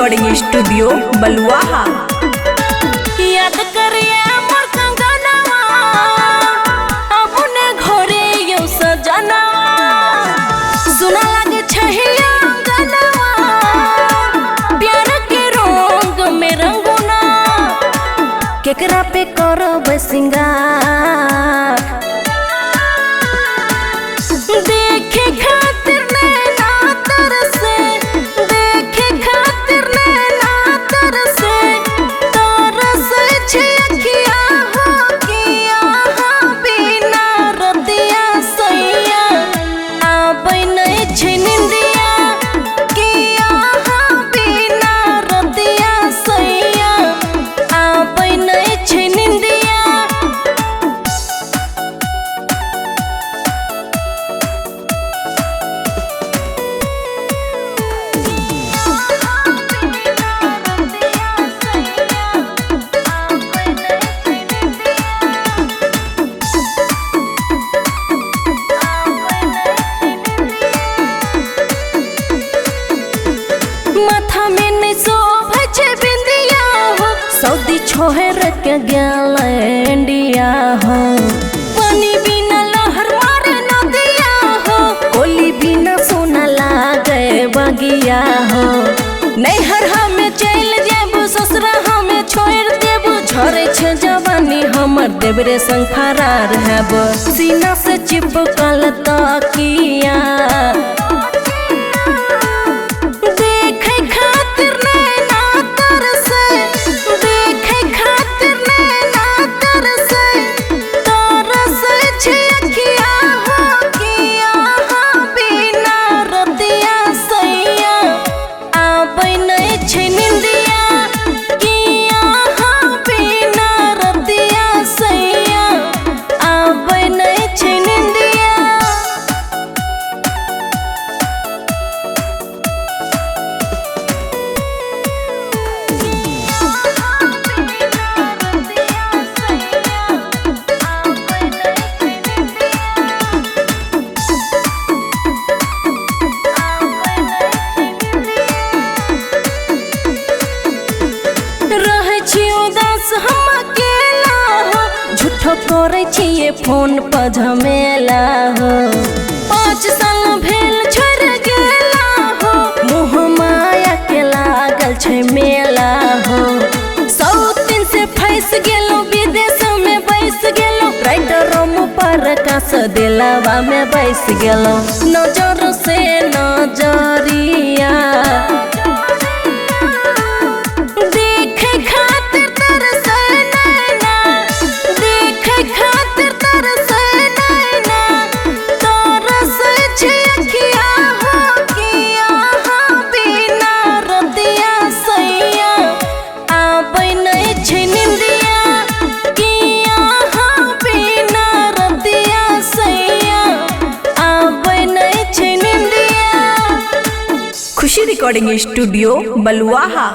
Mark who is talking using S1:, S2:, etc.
S1: Recording studio बलुआहा।
S2: याद करिए मोर कंगनवा अपने घरे यो सजनवा सुना लगे छहिया अंगनवा प्यार के रंग में रंगुना केकरा पे करब सिंगार देखे खातिर नैना तरसे देखे खातिर नैना तरसे तरसे छिया हो किया बिना रतिया सैया आबै नै छै निंदिया किया बिना रतिया सैया आबै नै छै निंदिया। माथा में नहीं शोभे छे बिंदिया हो सऊदी छोहर के गेल इंडिया हो पानी बिना लहर मारे नदिया हो कोली बिना सोना लागे बगिया हो नैहर हमें चल जेबू ससुरा हमें छोड़ देबू झरे छे जवानी हमर देवरे संग फरार हैब सीना से चिपकल तकिया करे छिए फोन पर झमेला हो 5 साल भेल छोड़ गेला हो मुँह माया के लागल छै मेला हो 100 दिन से फंस गेलो विदेश में बैस गेलो राइटर रूम पर कास दिलवा में बैस गेलो नजर से नजरिया
S1: खुशी रिकॉर्डिंग स्टूडियो बलुआहा।